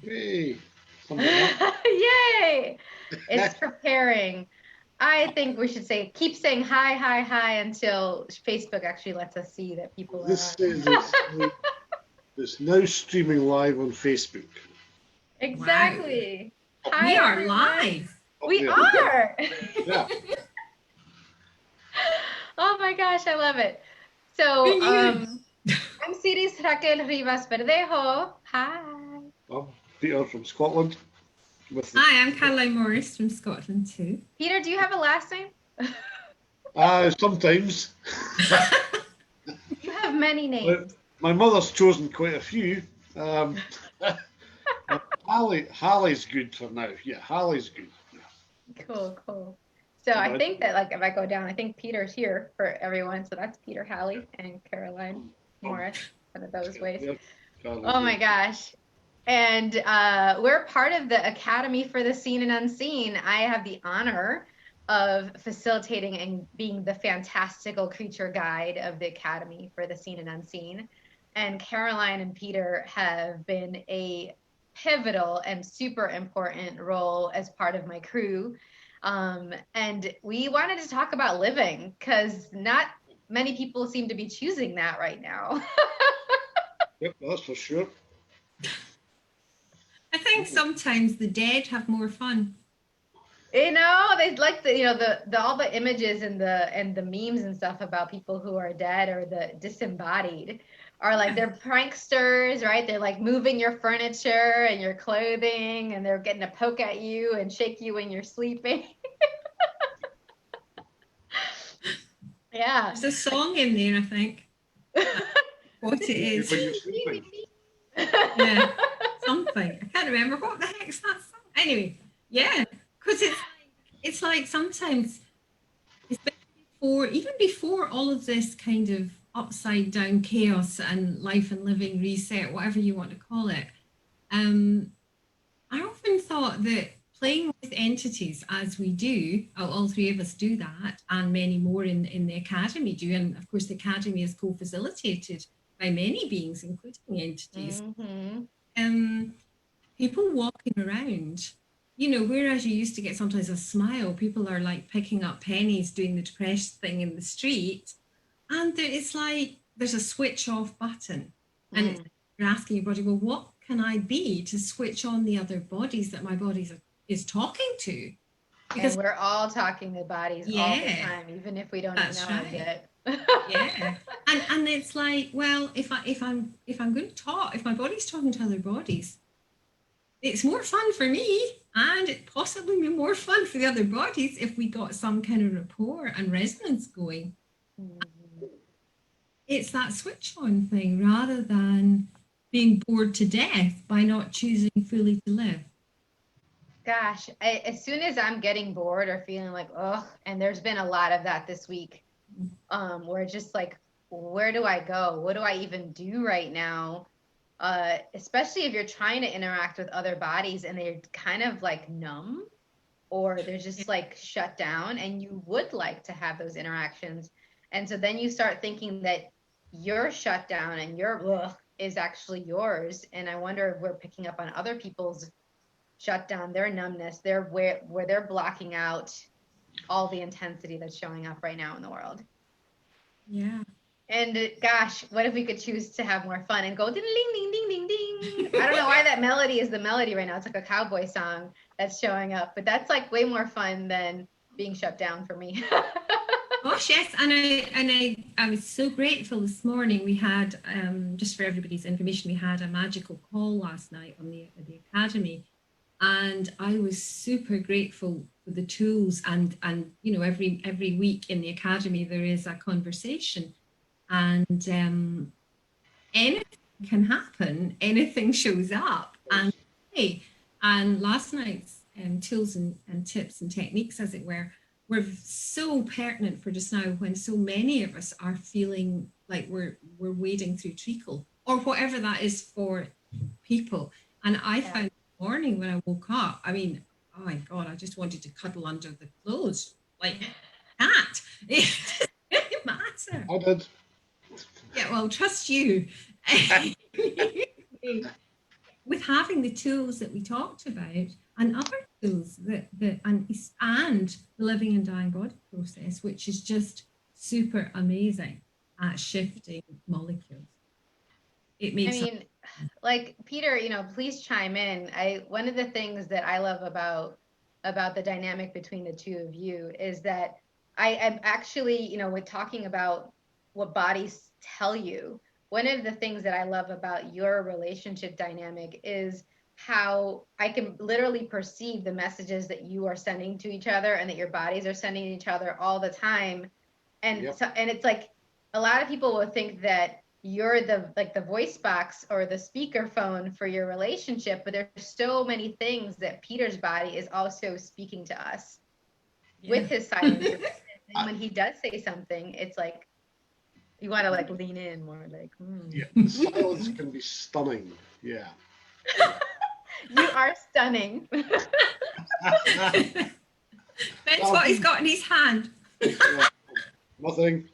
Hey, something like that. Yay! It's preparing. I think we should keep saying hi, hi, hi until Facebook actually lets us see that people are This on. says it's now streaming live on Facebook. Wow. Exactly. Up Hi, We there. are everyone. live. Up We there. are. Yeah. Oh my gosh, I love it. Who So, knew? I'm Siris Raquel Rivas-Verdejo. Hi. I'm Peter from Scotland with the Hi, I'm Caroline Morris from Scotland too. Peter, do you have a last name? sometimes. You have many But names. my mother's chosen quite a few. Um, Halley's good for now. Yeah, Halley's good. Cool, cool. So I But think that like if I go down, I think Peter's here for everyone. So that's Peter Halley and Caroline um, Morris, one of those ways. yeah, Carolyn, Oh yeah. my gosh. And we're part of the Academy for the Seen and Unseen. I have the honor of facilitating and being the fantastical creature guide of the Academy for the Seen and Unseen. And Caroline and Peter have been a pivotal and super important role as part of my crew. And we wanted to talk about living because not many people seem to be choosing that right now. Yep, that's for sure. I think sometimes the dead have more fun. You know, they like the all the images and the memes and stuff about people who are dead or the disembodied are like they're pranksters, right? They're like moving your furniture and your clothing and they're getting to poke at you and shake you when you're sleeping. Yeah. There's a song in there, I think. What it is. When you're sleeping. Yeah, something. I can't remember what the heck's that song. Anyway, yeah, because it's like sometimes, especially even before all of this kind of upside down chaos and life and living reset, whatever you want to call it, I often thought that playing with entities as we do, all three of us do that, and many more in the academy do, and of course the academy is co-facilitated by many beings, including entities. Mm-hmm. People walking around, whereas you used to get sometimes a smile, people are like picking up pennies, doing the depressed thing in the street, and it's like there's a switch off button, and it's you're asking your body, well, what can I be to switch on the other bodies that my body is talking to? And we're all talking to bodies all the Yeah, time, even if we don't that's acknowledge right. it. Yeah, and it's like, well, if I'm going to talk, if my body's talking to other bodies, it's more fun for me, and it possibly be more fun for the other bodies if we got some kind of rapport and resonance going. It's that switch on thing rather than being bored to death by not choosing fully to live. Gosh, as soon as I'm getting bored or feeling like, oh, and there's been a lot of that this week, where it's just like, where do I go? What do I even do right now? Especially if you're trying to interact with other bodies and they're kind of like numb or they're just like shut down and you would like to have those interactions. And so then you start thinking that your shutdown and your ugh is actually yours. And I wonder if we're picking up on other people's shutdown, their numbness, their where they're blocking out all the intensity that's showing up right now in the world. Yeah. And gosh, what if we could choose to have more fun and go ding ding ding ding ding ding? I don't know why that melody is the melody right now. It's like a cowboy song that's showing up, but that's like way more fun than being shut down for me. Gosh, yes, and I was so grateful this morning. We had just for everybody's information, we had a magical call last night on the academy, and I was super grateful for the tools and every week in the academy there is a conversation, and anything can happen, anything shows up, and hey, and last night's tools and tips and techniques, as it were so pertinent for just now when so many of us are feeling like we're wading through treacle or whatever that is for people. And I found this morning when I woke up, I mean, oh my God, I just wanted to cuddle under the clothes like that. It doesn't matter. I did. Yeah, well, trust you. With having having the tools that we talked about and other tools and the living and dying body process, which is just super amazing at shifting molecules. It makes like Peter, please chime in. One of the things that I love about the dynamic between the two of you is that I'm actually, with talking about what bodies tell you, one of the things that I love about your relationship dynamic is how I can literally perceive the messages that you are sending to each other and that your bodies are sending to each other all the time. And and it's like a lot of people will think that you're the voice box or the speaker phone for your relationship, but there's so many things that Peter's body is also speaking to us with his silence. And when he does say something, it's like you want to lean in more, Yeah, the silence can be stunning. Yeah. You are stunning. That's what he's got in his hand. Nothing.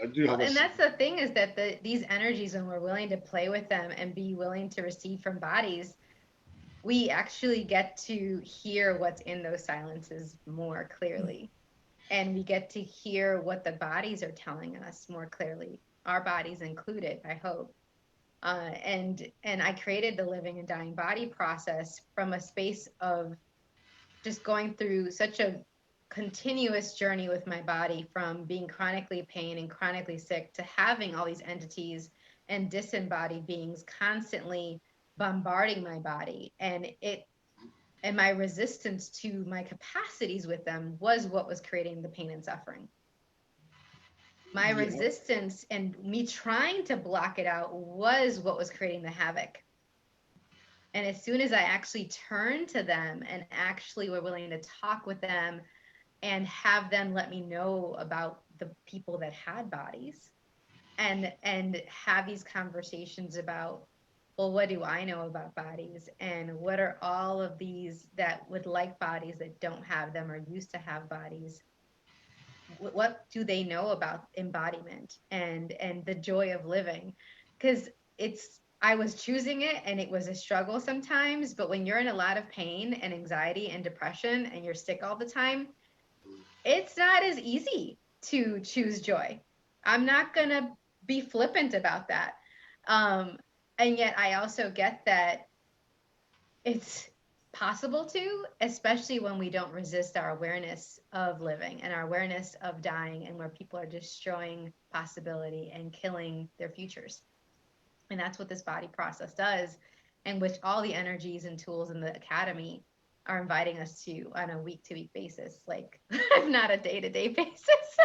I do have and that's the thing, is that these energies, when we're willing to play with them and be willing to receive from bodies, we actually get to hear what's in those silences more clearly. And we get to hear what the bodies are telling us more clearly, our bodies included, I hope. And I created the living and dying body process from a space of just going through such a continuous journey with my body, from being chronically in pain and chronically sick to having all these entities and disembodied beings constantly bombarding my body. And my resistance to my capacities with them was what was creating the pain and suffering. My resistance and me trying to block it out was what was creating the havoc. And as soon as I actually turned to them and actually were willing to talk with them and have them let me know about the people that had bodies, and have these conversations about, well, what do I know about bodies? And what are all of these that would like bodies that don't have them or used to have bodies? What do they know about embodiment and the joy of living? Because I was choosing it, and it was a struggle sometimes, but when you're in a lot of pain and anxiety and depression and you're sick all the time, it's not as easy to choose joy. I'm not going to be flippant about that. And yet I also get that it's possible to, especially when we don't resist our awareness of living and our awareness of dying, and where people are destroying possibility and killing their futures. And that's what this body process does, and which all the energies and tools in the academy are inviting us to on a week-to-week basis, not a day-to-day basis.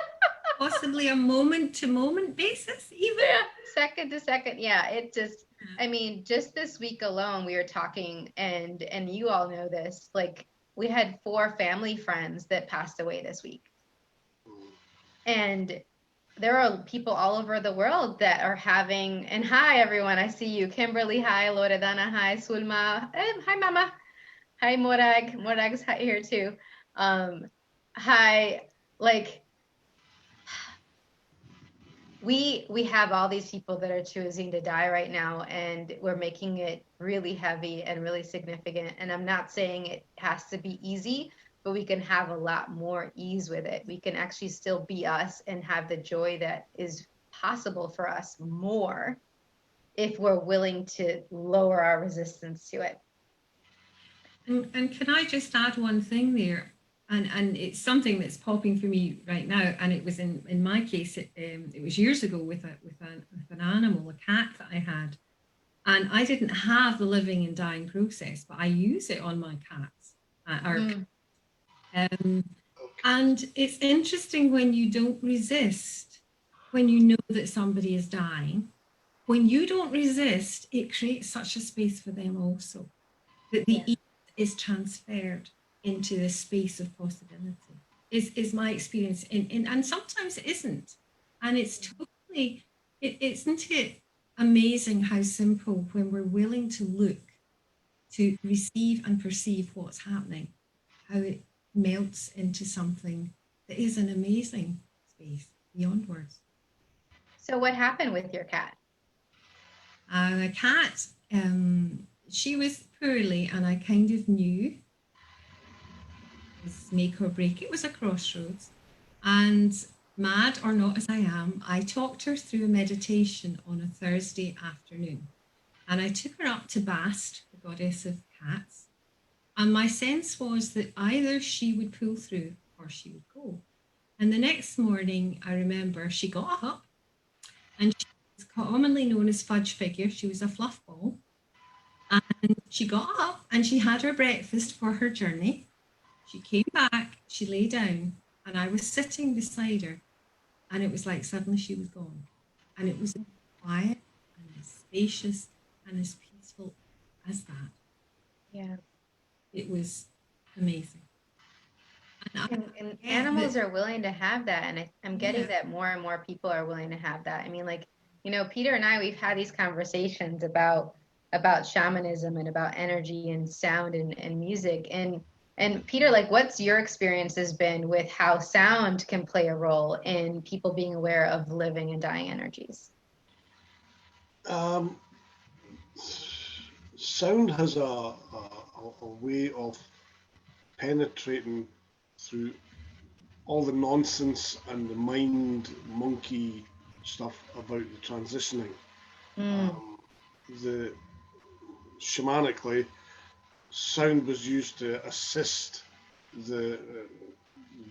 Possibly a moment-to-moment basis, even. Yeah, second to second. Yeah, it just, just this week alone, we were talking, and you all know this, we had 4 family friends that passed away this week. And there are people all over the world that are having, and hi, everyone, I see you. Kimberly, hi. Loredana, hi. Sulma, hi, Mama. Hi, Morag. Morag's here too. Hi, we have all these people that are choosing to die right now, and we're making it really heavy and really significant. And I'm not saying it has to be easy, but we can have a lot more ease with it. We can actually still be us and have the joy that is possible for us more if we're willing to lower our resistance to it. And can I just add one thing there? And it's something that's popping for me right now. And it was in my case, it was years ago with an animal, a cat that I had. And I didn't have the living and dying process, but I use it on my cats. And it's interesting when you don't resist, when you know that somebody is dying. When you don't resist, it creates such a space for them also, that the ease is transferred into the space of possibility, is my experience. And sometimes it isn't. And it's totally, isn't it amazing how simple, when we're willing to look, to receive and perceive what's happening, how it melts into something that is an amazing space beyond words. So what happened with your cat? A cat, she was poorly, and I kind of knew it was make or break. It was a crossroads. And mad or not as I am, I talked her through a meditation on a Thursday afternoon. And I took her up to Bast, the goddess of cats. And my sense was that either she would pull through or she would go. And the next morning, I remember she got up, and she was commonly known as Fudge Figure. She was a fluff ball. And she got up and she had her breakfast for her journey. She came back, she lay down, and I was sitting beside her. And it was like suddenly she was gone. And it was as quiet and as spacious and as peaceful as that. Yeah. It was amazing. And animals are willing to have that. And I'm getting Yeah. that more and more people are willing to have that. I mean, like, you know, Peter and I, we've had these conversations about shamanism and about energy and sound and music. And Peter, like, what's your experiences been with how sound can play a role in people being aware of living and dying energies? Sound has a way of penetrating through all the nonsense and the mind monkey stuff about the transitioning. The shamanically, sound was used to assist the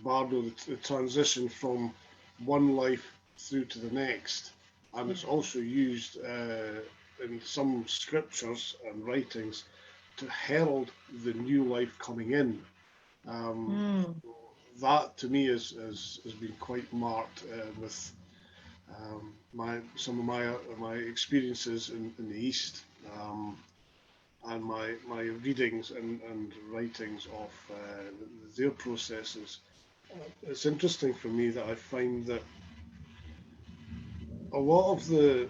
bardo, the transition from one life through to the next, and it's also used in some scriptures and writings to herald the new life coming in. That to me has been quite marked with some of my experiences in the East, and my readings and writings of their processes. It's interesting for me that I find that a lot of the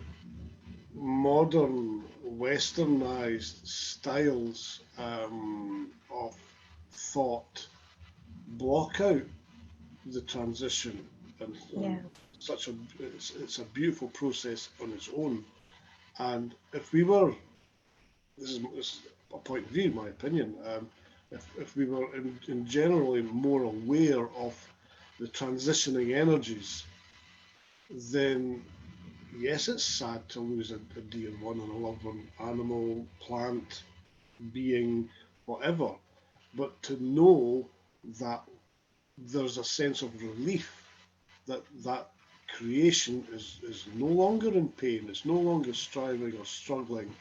modern westernized styles of thought block out the transition, and it's a beautiful process on its own. And if we were, this is a point of view, in my opinion, if we were in generally more aware of the transitioning energies, then yes, it's sad to lose a dear one and a loved one, animal, plant, being, whatever, but to know that there's a sense of relief that creation is no longer in pain, it's no longer striving or struggling,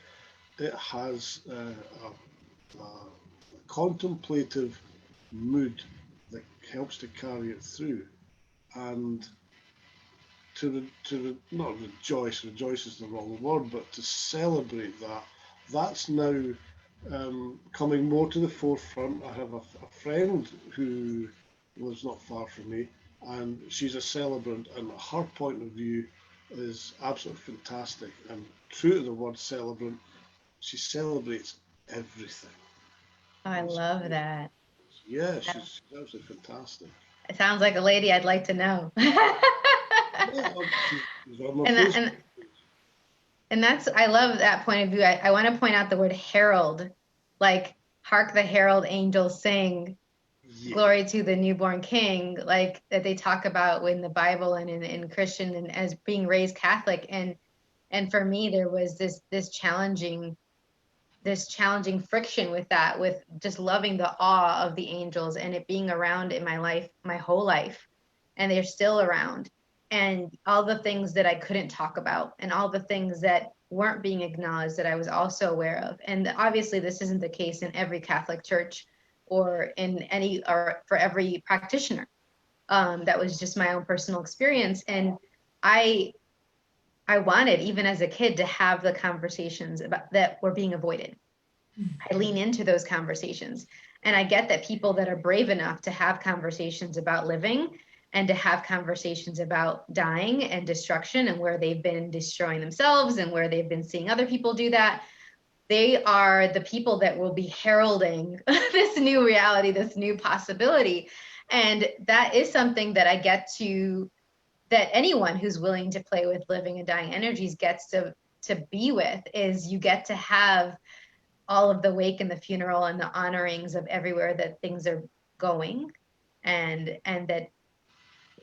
it has a contemplative mood that helps to carry it through, and to not rejoice is the wrong word, but to celebrate that's now coming more to the forefront. I have a friend who lives not far from me, and she's a celebrant, and her point of view is absolutely fantastic, and true to the word celebrant, she celebrates everything. I love that. Yeah, she's absolutely fantastic. It sounds like a lady I'd like to know. And that's, I love that point of view. I want to point out the word herald, like hark the herald angels sing, glory to the newborn king, like that they talk about in the Bible and in Christian, and as being raised Catholic. And for me, there was this challenging friction with that, with just loving the awe of the angels and it being around in my life, my whole life, and they're still around. And all the things that I couldn't talk about and all the things that weren't being acknowledged that I was also aware of. And obviously this isn't the case in every Catholic church or in any, or for every practitioner. That was just my own personal experience. And I wanted, even as a kid, to have the conversations about that were being avoided. I lean into those conversations. And I get that people that are brave enough to have conversations about living and to have conversations about dying and destruction and where they've been destroying themselves and where they've been seeing other people do that, they are the people that will be heralding this new reality, this new possibility. And that is something that I get to, that anyone who's willing to play with living and dying energies gets to be with, is you get to have all of the wake and the funeral and the honorings of everywhere that things are going, and that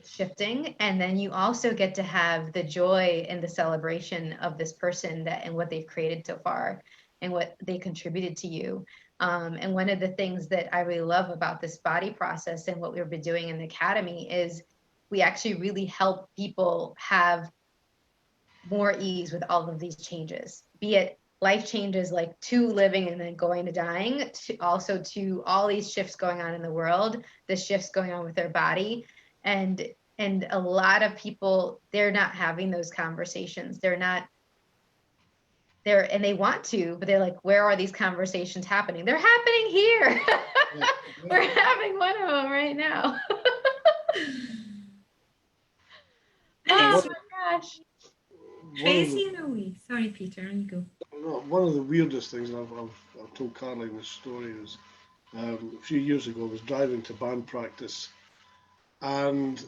shifting. And then you also get to have the joy and the celebration of this person that and what they've created so far and what they contributed to you. And one of the things that I really love about this body process and what we've been doing in the academy is we actually really help people have more ease with all of these changes, be it life changes like to living and then going to dying, to also to all these shifts going on in the world, the shifts going on with their body. And a lot of people, they're not having those conversations. They're not there, and they want to, but they're like, where are these conversations happening? They're happening here. We're having one of them right now. Oh my gosh. Crazy in a way. Sorry, Peter, on you go. One of the weirdest things, and I've told Caroline this story, is a few years ago I was driving to band practice and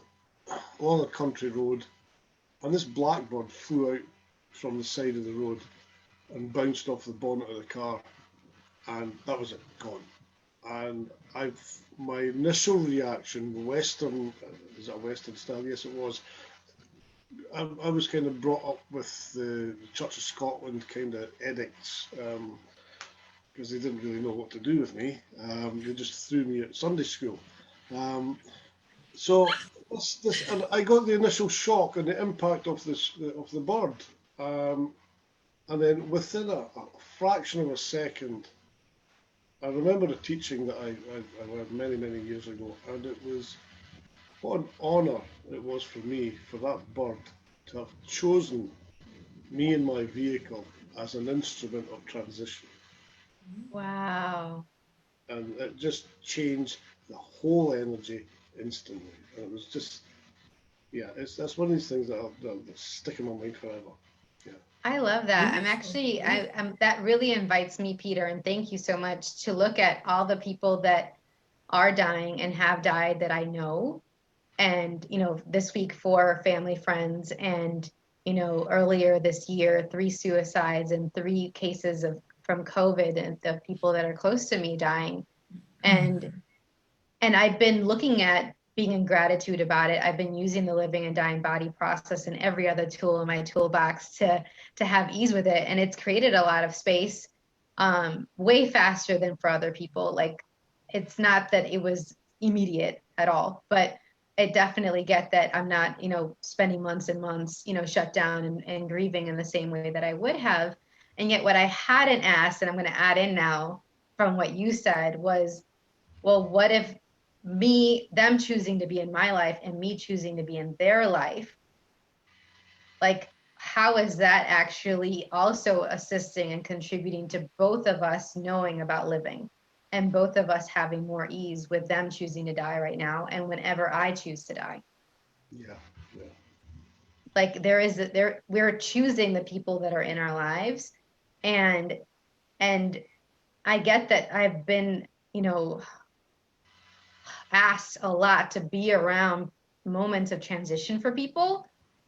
along a country road, and this blackbird flew out from the side of the road and bounced off the bonnet of the car, and that was it, gone. And my initial reaction, Western, is that a Western style? Yes, it was. I was kind of brought up with the Church of Scotland kind of edicts, because they didn't really know what to do with me. They just threw me at Sunday school. So this, and I got the initial shock and the impact of the bird, and then within a fraction of a second, I remember a teaching that I learned many years ago, and it was what an honour it was for me, for that bird to have chosen me and my vehicle as an instrument of transition. Wow. And it just changed the whole energy instantly. And it was just, yeah, that's one of these things that'll stick in my mind forever. Yeah. I love that. I'm actually, that really invites me, Peter, and thank you so much, to look at all the people that are dying and have died that I know. And, this week, 4 family friends, and, earlier this year, 3 suicides and 3 cases from COVID, and the people that are close to me dying. And I've been looking at being in gratitude about it. I've been using the living and dying body process and every other tool in my toolbox to have ease with it. And it's created a lot of space, way faster than for other people. Like, it's not that it was immediate at all, but I definitely get that I'm not, spending months and months, shut down and grieving in the same way that I would have. And yet what I hadn't asked, and I'm going to add in now from what you said, was, well, what if them choosing to be in my life and me choosing to be in their life? Like, how is that actually also assisting and contributing to both of us knowing about living? And both of us having more ease with them choosing to die right now, and whenever I choose to die. Yeah. Like, we're choosing the people that are in our lives, and I get that I've been, asked a lot to be around moments of transition for people,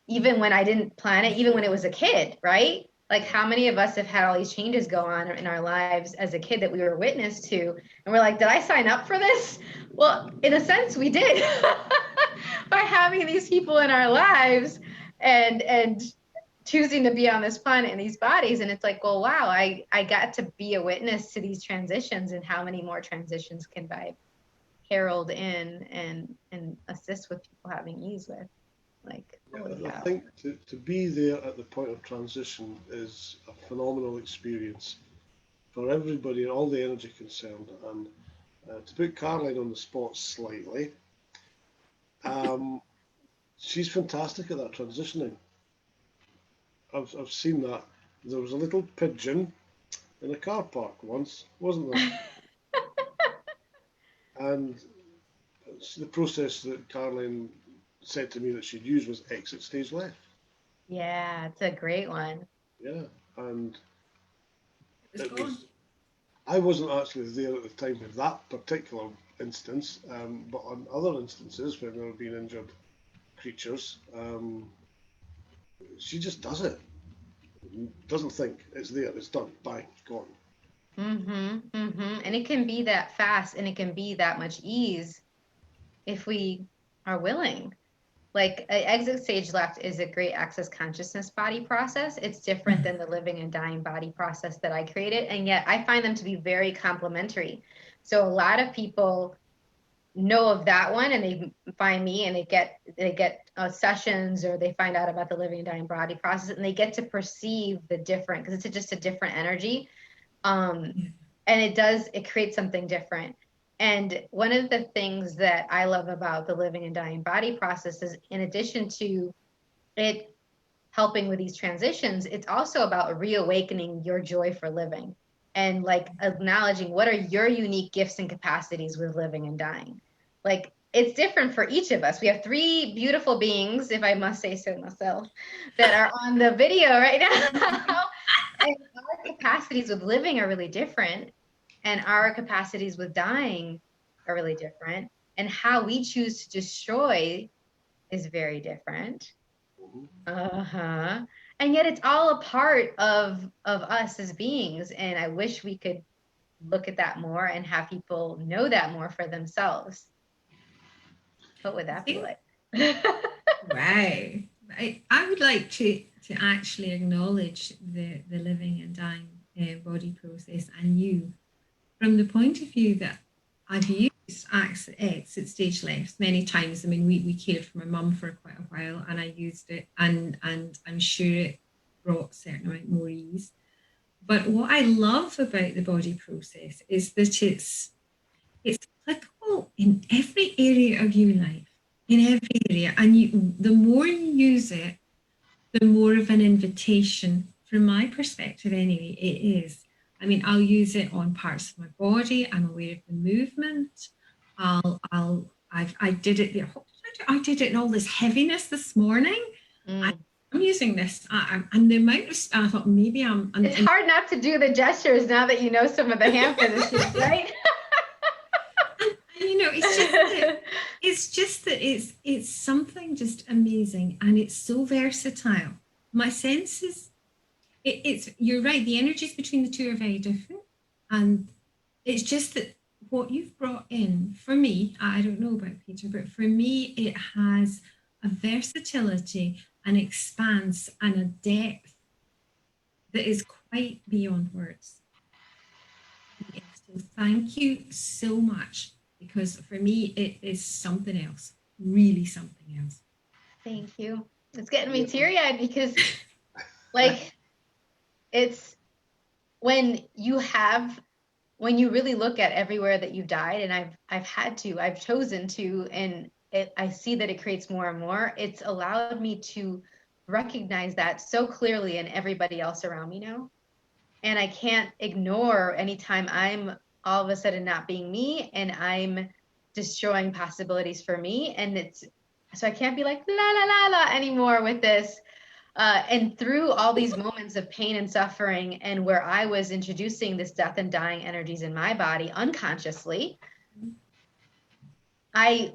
even when I didn't plan it, even when it was a kid, right? Like, how many of us have had all these changes go on in our lives as a kid that we were witness to, and we're like, did I sign up for this? Well, in a sense, we did. By having these people in our lives and choosing to be on this planet in these bodies. And it's like, well, wow, I got to be a witness to these transitions, and how many more transitions can I herald in and assist with people having ease with. Like, I think to be there at the point of transition is a phenomenal experience for everybody and all the energy concerned. And to put Caroline on the spot slightly, she's fantastic at that transitioning. I've seen that. There was a little pigeon in a car park once, wasn't there? And the process that Caroline said to me that she'd use was exit stage left. Yeah, it's a great one. Yeah, and I wasn't actually there at the time of that particular instance, but on other instances when there have been injured creatures, she just does it. Doesn't think, it's there, it's done, bang, gone. And it can be that fast, and it can be that much ease if we are willing. Like exit stage left is a great access consciousness body process. It's different than the living and dying body process that I created, and yet I find them to be very complementary. So a lot of people know of that one, and they find me, and they get sessions, or they find out about the living and dying body process, and they get to perceive the different, because it's just a different energy. And it creates something different. And one of the things that I love about the living and dying body process is, in addition to it helping with these transitions, it's also about reawakening your joy for living, and like acknowledging what are your unique gifts and capacities with living and dying. Like, it's different for each of us. We have three beautiful beings, if I must say so myself, that are on the video right now. And our capacities with living are really different, and our capacities with dying are really different, and how we choose to destroy is very different. And yet it's all a part of us as beings, and I wish we could look at that more and have people know that more for themselves. What would that be like? Right. I would like to actually acknowledge the living and dying body process and you from the point of view that I've used exit stage left many times. I mean, we cared for my mum for quite a while, and I used it, and I'm sure it brought a certain amount more ease. But what I love about the body process is that it's applicable in every area of your life, in every area, and the more you use it, the more of an invitation, from my perspective anyway, it is. I mean, I'll use it on parts of my body. I'm aware of the movement. I did it there. I did it in all this heaviness this morning. I'm using this, and the amount of, I thought maybe it's hard not to do the gestures now that you know some of the hand positions, right? And you know, it's just that it's something just amazing, and it's so versatile. My sense is, it's you're right. The energies between the two are very different, and it's just that what you've brought in for me, I don't know about Peter, but for me, it has a versatility, an expanse, and a depth that is quite beyond words. So thank you so much, because for me, it is something else, really something else. Thank you. It's getting me teary-eyed, because like, it's when you really look at everywhere that you've died, and I've chosen to, and I see that it creates more and more. It's allowed me to recognize that so clearly in everybody else around me now. And I can't ignore anytime I'm all of a sudden not being me, and I'm destroying possibilities for me. And so I can't be like, la, la, la, la anymore with this. And through all these moments of pain and suffering, and where I was introducing this death and dying energies in my body unconsciously, I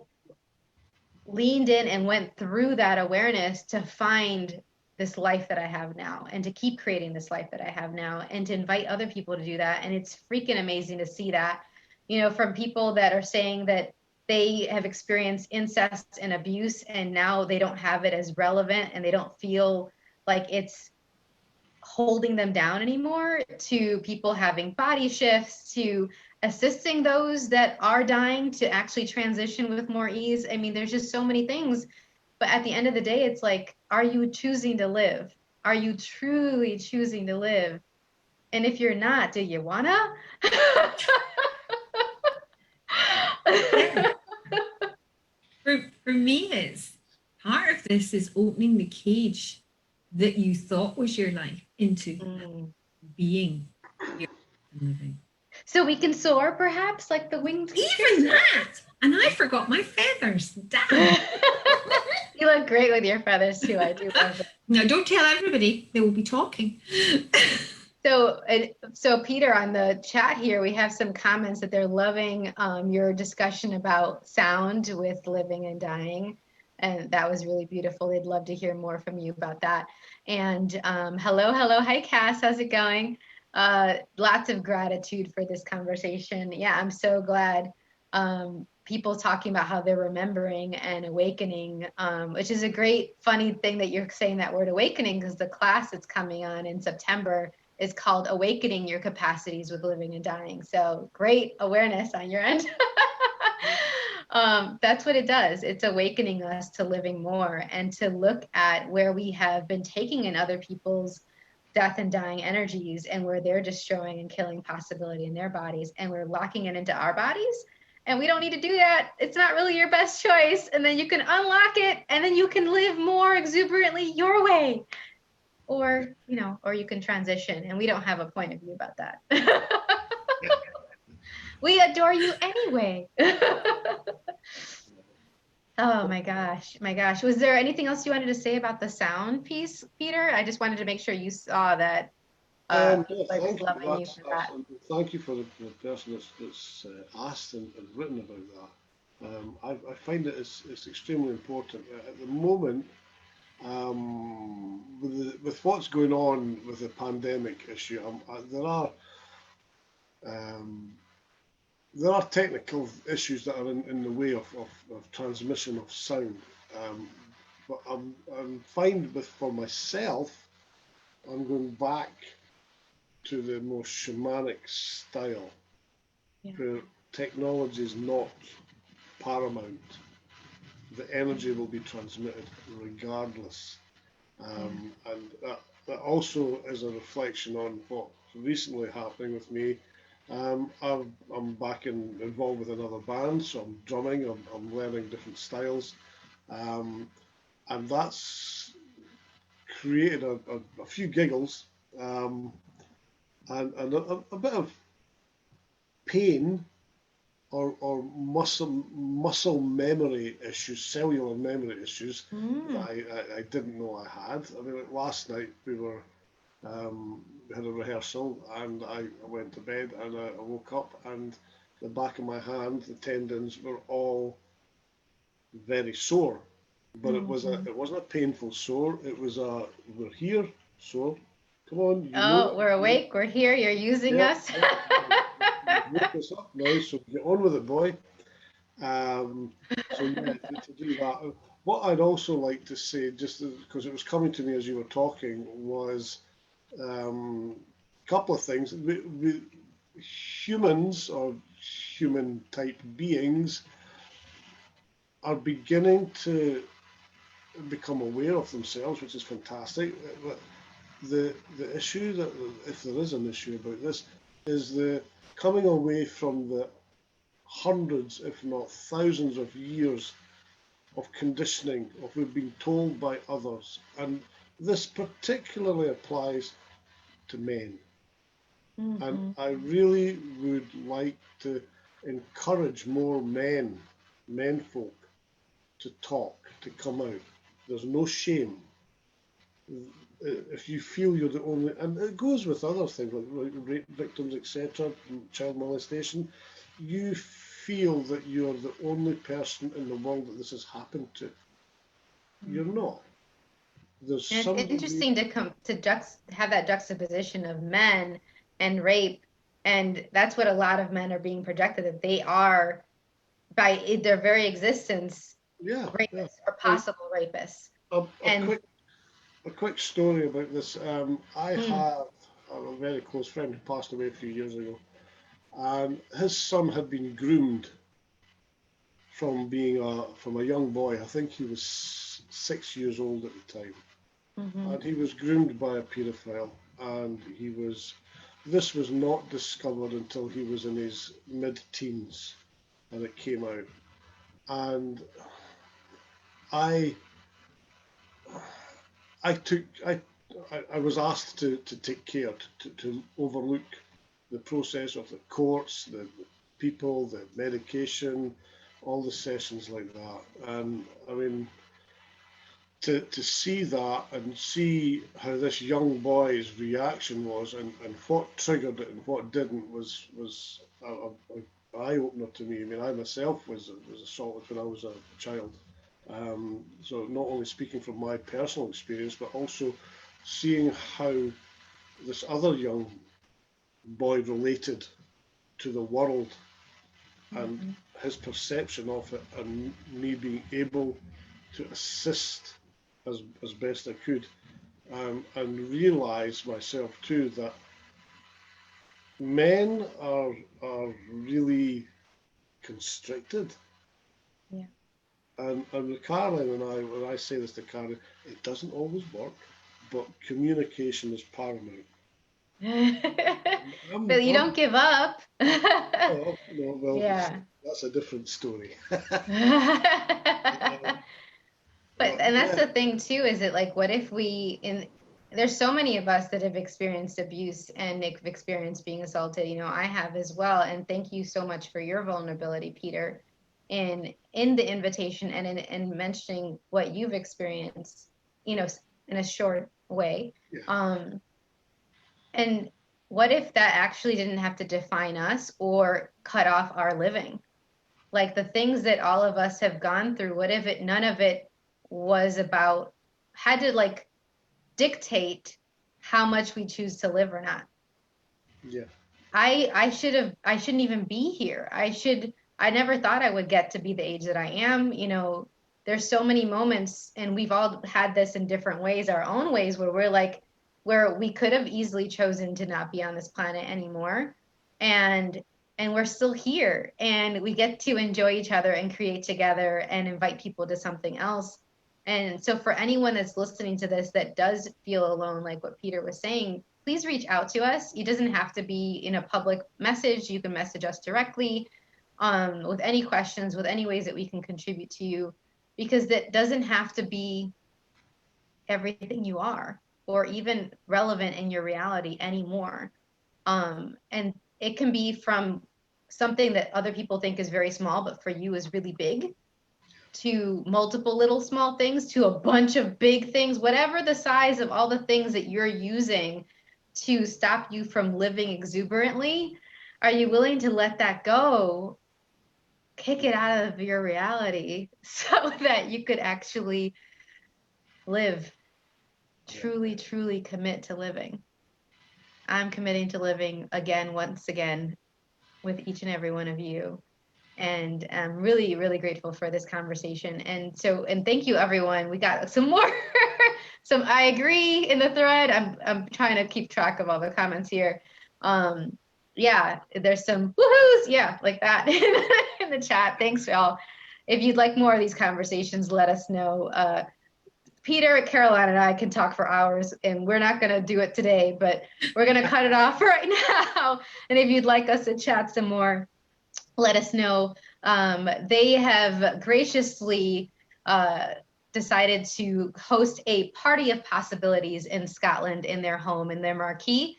leaned in and went through that awareness to find this life that I have now, and to keep creating this life that I have now, and to invite other people to do that. And it's freaking amazing to see that, you know, from people that are saying that they have experienced incest and abuse, and now they don't have it as relevant, and they don't feel like it's holding them down anymore, to people having body shifts, to assisting those that are dying to actually transition with more ease. I mean, there's just so many things. But at the end of the day, it's like, are you choosing to live? Are you truly choosing to live? And if you're not, do you wanna? For me, it's part of this is opening the cage that you thought was your life into being your living. So we can soar, perhaps, like the winged creatures? Even that! And I forgot my feathers. Damn. You look great with your feathers too. I do love it. Now, don't tell everybody. They will be talking. So Peter, on the chat here, we have some comments that they're loving your discussion about sound with living and dying. And that was really beautiful. They'd love to hear more from you about that. And hello. Hi, Cass. How's it going? Lots of gratitude for this conversation. Yeah, I'm so glad people talking about how they're remembering and awakening, which is a great, funny thing that you're saying that word awakening, because the class that's coming on in September is called Awakening Your Capacities with Living and Dying. So great awareness on your end. That's what it does. It's awakening us to living more and to look at where we have been taking in other people's death and dying energies, and where they're destroying and killing possibility in their bodies, and we're locking it into our bodies. And we don't need to do that. It's not really your best choice. And then you can unlock it, and then you can live more exuberantly your way. Or, you know, or you can transition, and we don't have a point of view about that. We adore you anyway. Oh my gosh, my gosh. Was there anything else you wanted to say about the sound piece, Peter? I just wanted to make sure you saw that. Yeah, Like loving you for that. thank you for the person that's asked and written about that. I find it's extremely important at the moment. With what's going on with the pandemic issue, there are technical issues that are in the way of transmission of sound. But I'm fine with, for myself, I'm going back to the more shamanic style, where technology is not paramount. The energy will be transmitted regardless. And that also is a reflection on what's recently happening with me. I'm back involved with another band, so I'm drumming, I'm learning different styles. And that's created a few giggles, and a bit of pain or muscle memory issues, cellular memory issues that I didn't know I had. I mean, like last night we had a rehearsal, and I went to bed, and I woke up, and the back of my hand, the tendons were all very sore. But it wasn't a painful sore. It was we're here, sore. Come on, we're awake, we're here, you're using us. Woke us up now, so get on with it, boy. So yeah, to do that. What I'd also like to say, just because it was coming to me as you were talking, was a couple of things. We humans, or human type beings, are beginning to become aware of themselves, which is fantastic. The issue, that if there is an issue about this, is the coming away from the hundreds, if not thousands of years of conditioning of we've been told by others. And this particularly applies to men. And I really would like to encourage more menfolk to talk, to come out. There's no shame. If you feel you're the only, and it goes with other things like rape victims, etc., child molestation, you feel that you're the only person in the world that this has happened to. You're not. There's and it's interesting to have that juxtaposition of men and rape, and that's what a lot of men are being projected, that they are, by their very existence, rapists or possible rapists. A quick story about this. I have a very close friend who passed away a few years ago, and his son had been groomed from a young boy. I think he was 6 years old at the time, and he was groomed by a paedophile, and this was not discovered until he was in his mid-teens, and it came out. And I was asked to take care, to overlook the process of the courts, the people, the medication, all the sessions like that. And I mean, to see that and see how this young boy's reaction was, and what triggered it and what didn't, was an eye-opener to me. I mean, I myself was assaulted when I was a child. So not only speaking from my personal experience, but also seeing how this other young boy related to the world and Mhm. his perception of it, and me being able to assist as best I could, and realise myself too that men are really constricted. Yeah. And with Caroline and I, when I say this to Caroline, it doesn't always work, but communication is paramount. But you I'm don't give up. oh, no, well, Yeah. that's a different story. But and that's Yeah, the thing too, is it like what if we in there's so many of us that have experienced abuse and have experienced being assaulted. You know, I have as well. And thank you so much for your vulnerability, Peter, in the invitation and in mentioning what you've experienced, you know, in a short way. yeah, And what if that actually didn't have to define us or cut off our living? Like the things that all of us have gone through, what if none of it was about, had to like dictate how much we choose to live or not? yeah, I shouldn't even be here. I never thought I would get to be the age that I am. You know, there's so many moments, and we've all had this in different ways, our own ways, where we're like, where we could have easily chosen to not be on this planet anymore. And we're still here, and we get to enjoy each other and create together and invite people to something else. And so for anyone that's listening to this that does feel alone, like what Peter was saying, please reach out to us. It doesn't have to be in a public message. You can message us directly, with any questions, with any ways that we can contribute to you, because that doesn't have to be everything you are or even relevant in your reality anymore. And it can be from something that other people think is very small, but for you is really big, to multiple little small things, to a bunch of big things, whatever the size of all the things that you're using to stop you from living exuberantly. Are you willing to let that go, kick it out of your reality so that you could actually live, truly, truly commit to living? I'm committing to living again, once again, with each and every one of you. And I'm really, really grateful for this conversation. And thank you, everyone. We got some more, I agree in the thread. I'm trying to keep track of all the comments here. Yeah, there's some woohoos, yeah, like that in the chat. Thanks, y'all. If you'd like more of these conversations, let us know. Peter, Caroline, and I can talk for hours, and we're not going to do it today, but we're going to cut it off right now. And if you'd like us to chat some more, let us know. They have graciously decided to host a party of possibilities in Scotland in their home, in their marquee,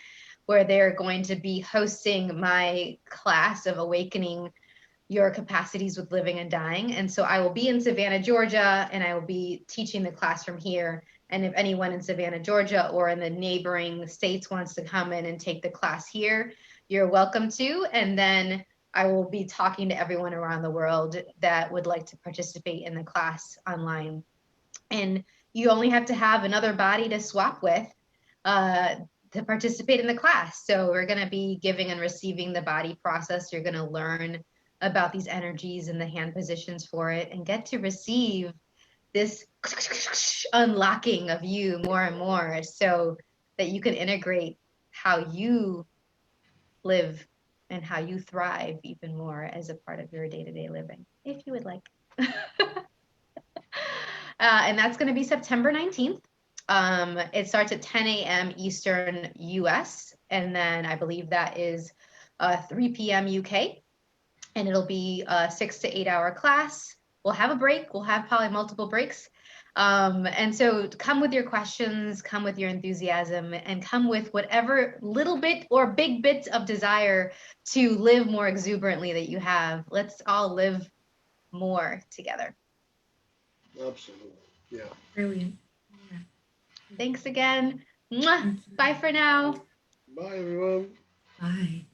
where they're going to be hosting my class of Awakening Your Capacities with Living and Dying. And so I will be in Savannah, Georgia, and I will be teaching the class from here. And if anyone in Savannah, Georgia, or in the neighboring states wants to come in and take the class here, you're welcome to. And then I will be talking to everyone around the world that would like to participate in the class online. And you only have to have another body to swap with to participate in the class. So we're going to be giving and receiving the body process. You're going to learn about these energies and the hand positions for it, and get to receive this unlocking of you more and more, so that you can integrate how you live and how you thrive even more as a part of your day-to-day living, if you would like. And that's going to be September 19th. It starts at 10 a.m. Eastern US, and then I believe that is 3 p.m. UK. And it'll be a 6 to 8 hour class. We'll have a break. We'll have probably multiple breaks. And so come with your questions, come with your enthusiasm, and come with whatever little bit or big bits of desire to live more exuberantly that you have. Let's all live more together. absolutely. Yeah. Brilliant. Yeah. Thanks again. Mwah. Bye for now. Bye, everyone. Bye.